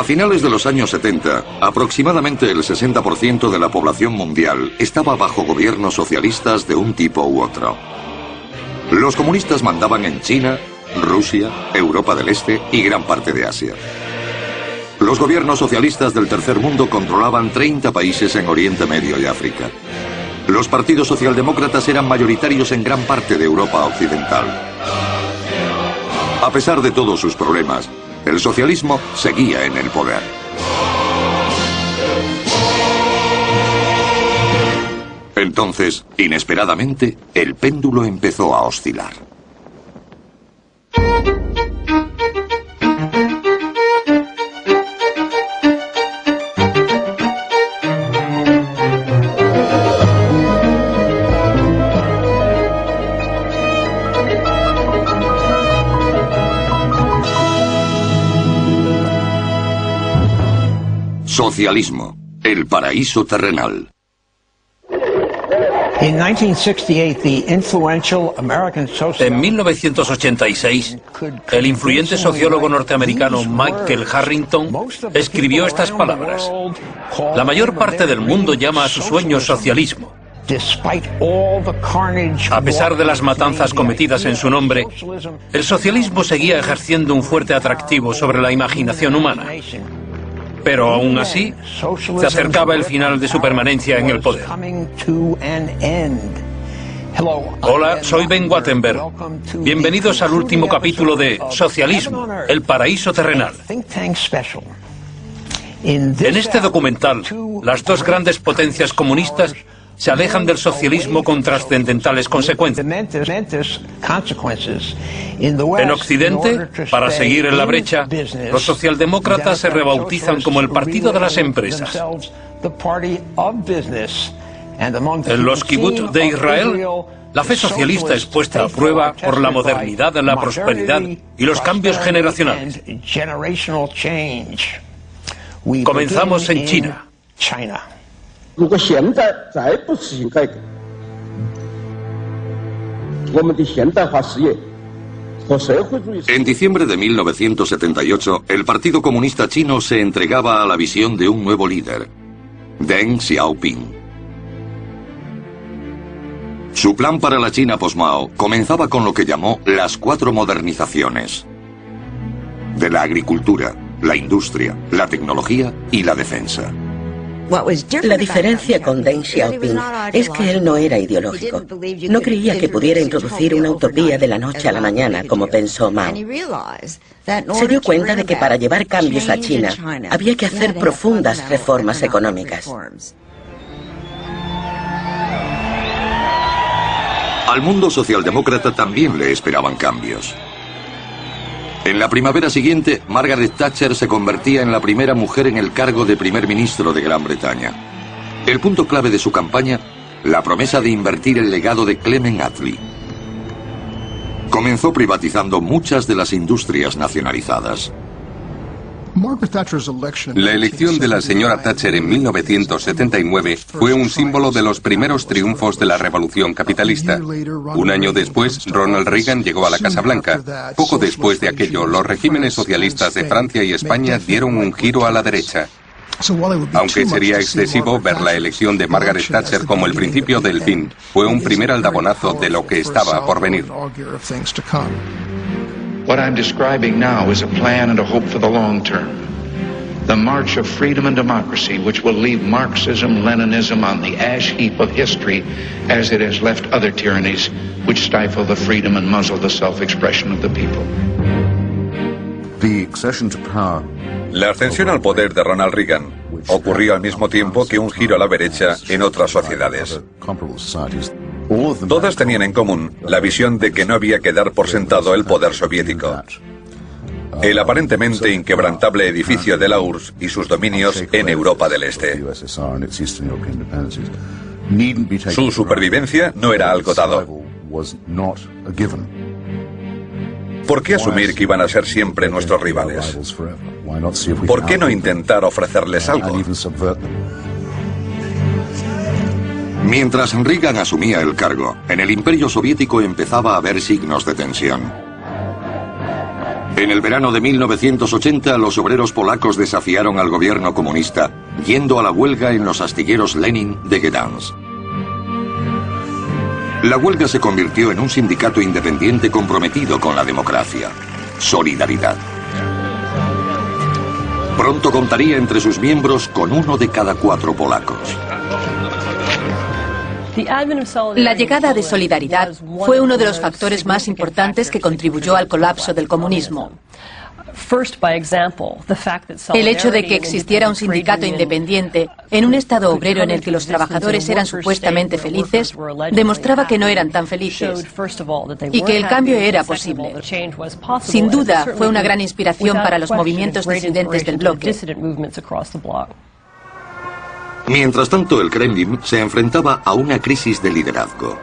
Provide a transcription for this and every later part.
finales de los años 70, aproximadamente el 60% de la población mundial estaba bajo gobiernos socialistas de un tipo u otro. Los comunistas mandaban en China, Rusia, Europa del Este y gran parte de Asia. Los gobiernos socialistas del tercer mundo controlaban 30 países en Oriente Medio y África. Los partidos socialdemócratas eran mayoritarios en gran parte de Europa occidental. A pesar de todos sus problemas, el socialismo seguía en el poder. Entonces, inesperadamente, el péndulo empezó a oscilar. Socialismo, el paraíso terrenal. En 1986, el influyente sociólogo norteamericano Michael Harrington escribió estas palabras: la mayor parte del mundo llama a su sueño socialismo. A pesar de las matanzas cometidas en su nombre, el socialismo seguía ejerciendo un fuerte atractivo sobre la imaginación humana. Pero aún así, se acercaba el final de su permanencia en el poder. Hola, soy Ben Wattenberg. Bienvenidos al último capítulo de Socialismo, el paraíso terrenal. En este documental, las dos grandes potencias comunistas se alejan del socialismo con trascendentales consecuencias. En Occidente, para seguir en la brecha, los socialdemócratas se rebautizan como el Partido de las Empresas. En los kibbutz de Israel, la fe socialista es puesta a prueba por la modernidad, la prosperidad y los cambios generacionales. Comenzamos en China. En diciembre de 1978, el Partido Comunista Chino se entregaba a la visión de un nuevo líder, Deng Xiaoping. Su plan para la China post-Mao comenzaba con lo que llamó las 4 modernizaciones: de la agricultura, la industria, la tecnología y la defensa. La diferencia con Deng Xiaoping es que él no era ideológico. No creía que pudiera introducir una utopía de la noche a la mañana, como pensó Mao. Se dio cuenta de que para llevar cambios a China había que hacer profundas reformas económicas. Al mundo socialdemócrata también le esperaban cambios. En la primavera siguiente, Margaret Thatcher se convertía en la primera mujer en el cargo de primer ministro de Gran Bretaña. El punto clave de su campaña, la promesa de invertir el legado de Clement Attlee. Comenzó privatizando muchas de las industrias nacionalizadas. La elección de la señora Thatcher en 1979 fue un símbolo de los primeros triunfos de la revolución capitalista. Un año después, Ronald Reagan llegó a la Casa Blanca. Poco después de aquello, los regímenes socialistas de Francia y España dieron un giro a la derecha. Aunque sería excesivo ver la elección de Margaret Thatcher como el principio del fin, fue un primer aldabonazo de lo que estaba por venir. What I'm describing now is a plan and a hope for the long term. The march of freedom and democracy which will leave Marxism, Leninism on the ash heap of history as it has left other tyrannies which stifle the freedom and muzzle the self-expression of the people. La ascensión al poder de Ronald Reagan ocurrió al mismo tiempo que un giro a la derecha en otras sociedades. Todas tenían en común la visión de que no había que dar por sentado el poder soviético. El aparentemente inquebrantable edificio de la URSS y sus dominios en Europa del Este. Su supervivencia no era algo dado. ¿Por qué asumir que iban a ser siempre nuestros rivales? ¿Por qué no intentar ofrecerles algo? Mientras Reagan asumía el cargo, en el Imperio Soviético empezaba a haber signos de tensión. En el verano de 1980, los obreros polacos desafiaron al gobierno comunista, yendo a la huelga en los astilleros Lenin de Gdansk. La huelga se convirtió en un sindicato independiente comprometido con la democracia. Solidaridad. Pronto contaría entre sus miembros con 1 de cada 4 polacos. La llegada de Solidaridad fue uno de los factores más importantes que contribuyó al colapso del comunismo. El hecho de que existiera un sindicato independiente en un estado obrero en el que los trabajadores eran supuestamente felices demostraba que no eran tan felices y que el cambio era posible. Sin duda, fue una gran inspiración para los movimientos disidentes del bloque. Mientras tanto, el Kremlin se enfrentaba a una crisis de liderazgo.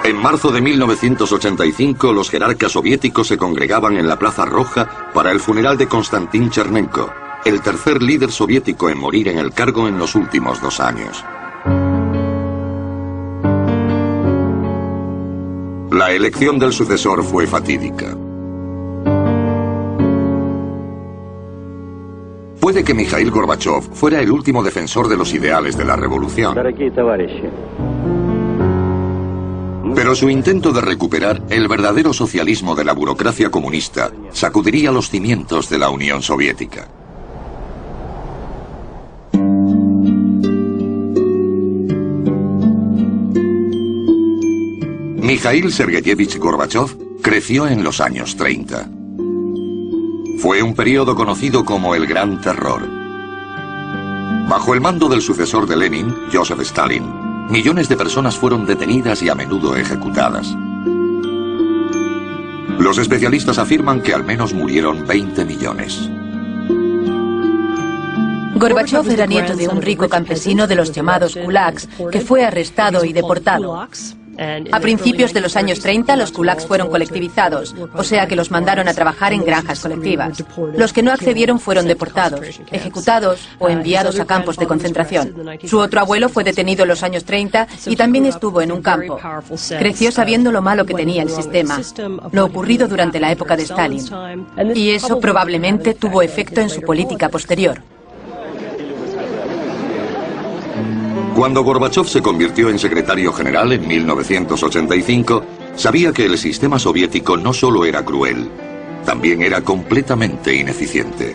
En marzo de 1985, los jerarcas soviéticos se congregaban en la Plaza Roja para el funeral de Konstantin Chernenko, el tercer líder soviético en morir en el cargo en los últimos 2 años. La elección del sucesor fue fatídica. Puede que Mikhail Gorbachev fuera el último defensor de los ideales de la revolución. Pero su intento de recuperar el verdadero socialismo de la burocracia comunista sacudiría los cimientos de la Unión Soviética. Mikhail Sergeyevich Gorbachev creció en los años 30. Fue un periodo conocido como el Gran Terror. Bajo el mando del sucesor de Lenin, Joseph Stalin, millones de personas fueron detenidas y a menudo ejecutadas. Los especialistas afirman que al menos murieron 20 millones. Gorbachev era nieto de un rico campesino de los llamados kulaks, que fue arrestado y deportado. A principios de los años 30, los kulaks fueron colectivizados, o sea que los mandaron a trabajar en granjas colectivas. Los que no accedieron fueron deportados, ejecutados o enviados a campos de concentración. Su otro abuelo fue detenido en los años 30 y también estuvo en un campo. Creció sabiendo lo malo que tenía el sistema, lo ocurrido durante la época de Stalin. Y eso probablemente tuvo efecto en su política posterior. Cuando Gorbachev se convirtió en secretario general en 1985, sabía que el sistema soviético no solo era cruel, también era completamente ineficiente.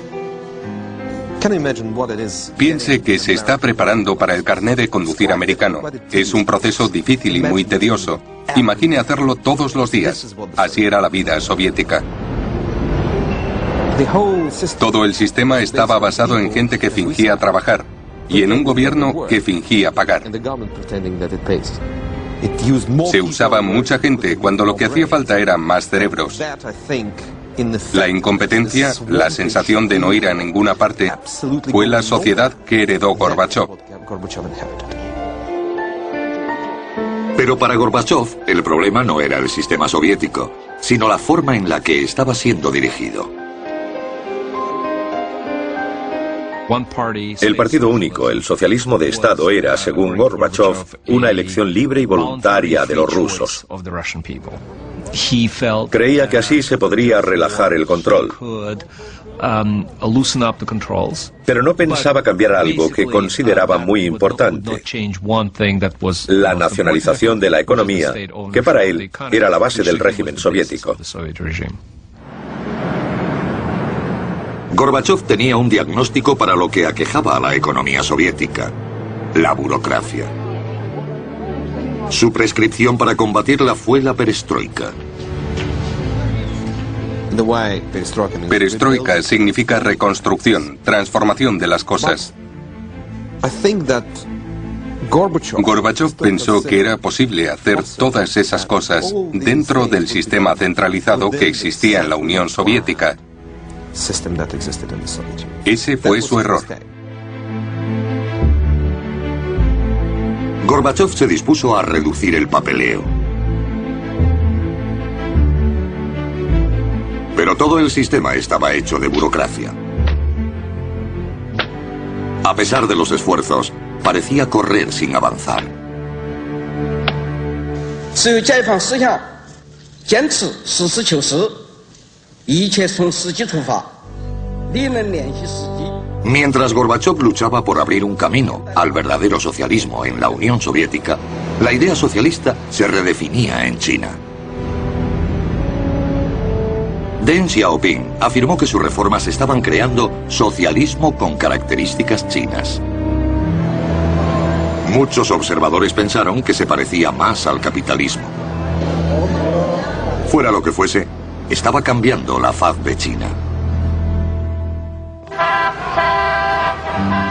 Piense que se está preparando para el carné de conducir americano. Es un proceso difícil y muy tedioso. Imagine hacerlo todos los días. Así era la vida soviética. Todo el sistema estaba basado en gente que fingía trabajar y en un gobierno que fingía pagar. Se usaba mucha gente cuando lo que hacía falta eran más cerebros. La incompetencia, la sensación de no ir a ninguna parte, fue la sociedad que heredó Gorbachev. Pero para Gorbachev, el problema no era el sistema soviético, sino la forma en la que estaba siendo dirigido. El partido único, el socialismo de Estado, era, según Gorbachev, una elección libre y voluntaria de los rusos. Creía que así se podría relajar el control. Pero no pensaba cambiar algo que consideraba muy importante: la nacionalización de la economía, que para él era la base del régimen soviético. Gorbachev tenía un diagnóstico para lo que aquejaba a la economía soviética: la burocracia. Su prescripción para combatirla fue la perestroika. Perestroika significa reconstrucción, transformación de las cosas. Gorbachev pensó que era posible hacer todas esas cosas dentro del sistema centralizado que existía en la Unión Soviética. Ese fue su error. Gorbachev se dispuso a reducir el papeleo. Pero todo el sistema estaba hecho de burocracia. A pesar de los esfuerzos, parecía correr sin avanzar. Mientras Gorbachov luchaba por abrir un camino al verdadero socialismo en la Unión Soviética, la idea socialista se redefinía en China. Deng Xiaoping afirmó que sus reformas estaban creando socialismo con características chinas. Muchos observadores pensaron que se parecía más al capitalismo. Fuera lo que fuese, estaba cambiando la faz de China.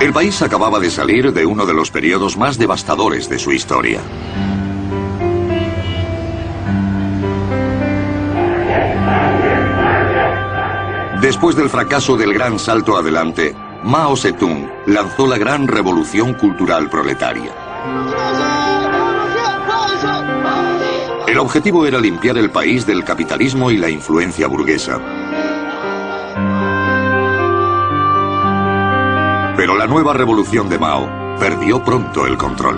El país acababa de salir de uno de los periodos más devastadores de su historia. Después del fracaso del gran salto adelante, Mao Zedong lanzó la gran revolución cultural proletaria. El objetivo era limpiar el país del capitalismo y la influencia burguesa. Pero la nueva revolución de Mao perdió pronto el control.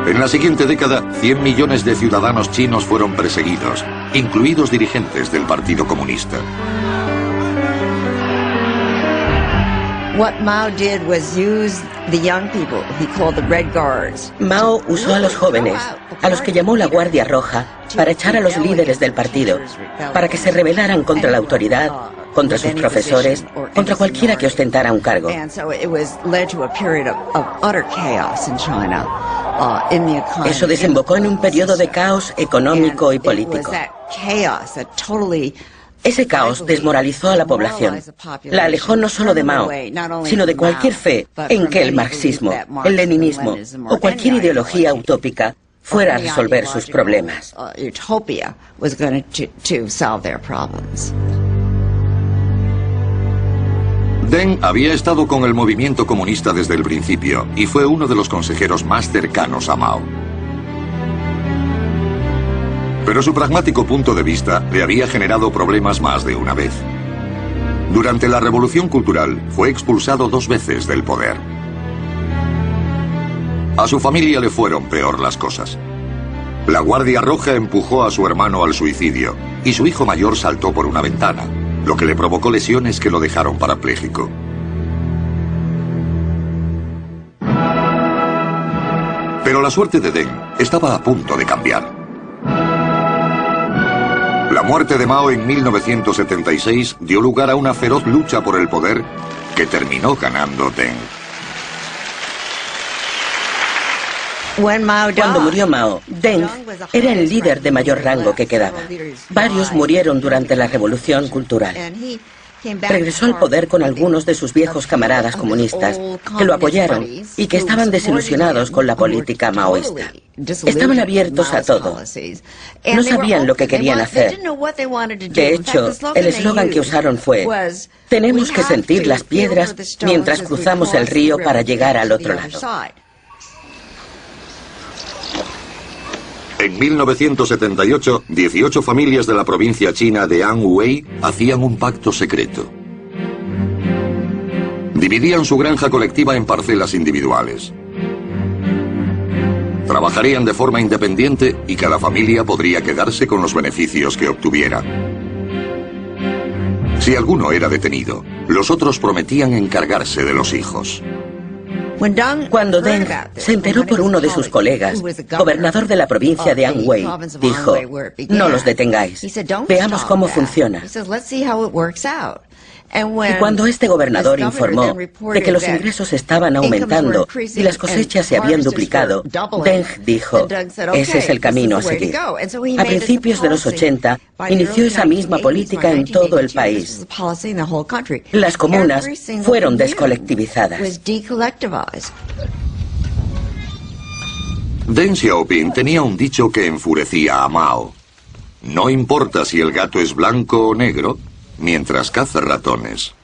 En la siguiente década, 100 millones de ciudadanos chinos fueron perseguidos, incluidos dirigentes del Partido Comunista. Mao usó a los jóvenes, a los que llamó la Guardia Roja, para echar a los líderes del partido, para que se rebelaran contra la autoridad, contra sus profesores, contra cualquiera que ostentara un cargo. Eso desembocó en un periodo de caos económico y político. Ese caos desmoralizó a la población. La alejó no solo de Mao, sino de cualquier fe en que el marxismo, el leninismo o cualquier ideología utópica fuera a resolver sus problemas. Deng había estado con el movimiento comunista desde el principio y fue uno de los consejeros más cercanos a Mao. Pero su pragmático punto de vista le había generado problemas más de una vez. Durante la Revolución Cultural fue expulsado 2 veces del poder. A su familia le fueron peor las cosas. La Guardia Roja empujó a su hermano al suicidio y su hijo mayor saltó por una ventana, lo que le provocó lesiones que lo dejaron parapléjico. Pero la suerte de Deng estaba a punto de cambiar. La muerte de Mao en 1976 dio lugar a una feroz lucha por el poder que terminó ganando Deng. Cuando murió Mao, Deng era el líder de mayor rango que quedaba. Varios murieron durante la Revolución Cultural. Regresó al poder con algunos de sus viejos camaradas comunistas que lo apoyaron y que estaban desilusionados con la política maoísta. Estaban abiertos a todo. No sabían lo que querían hacer. De hecho, el eslogan que usaron fue: "Tenemos que sentir las piedras mientras cruzamos el río para llegar al otro lado". En 1978, 18 familias de la provincia china de Anhui hacían un pacto secreto. Dividían su granja colectiva en parcelas individuales. Trabajarían de forma independiente y cada familia podría quedarse con los beneficios que obtuviera. Si alguno era detenido, los otros prometían encargarse de los hijos. Cuando Deng se enteró por uno de sus colegas, gobernador de la provincia de Anhui, dijo: "No los detengáis, veamos cómo funciona". Y cuando este gobernador informó de que los ingresos estaban aumentando y las cosechas se habían duplicado, Deng dijo: "Ese es el camino a seguir". A principios de los 80, inició esa misma política en todo el país. Las comunas fueron descolectivizadas. Deng Xiaoping tenía un dicho que enfurecía a Mao: "No importa si el gato es blanco o negro, mientras caza ratones".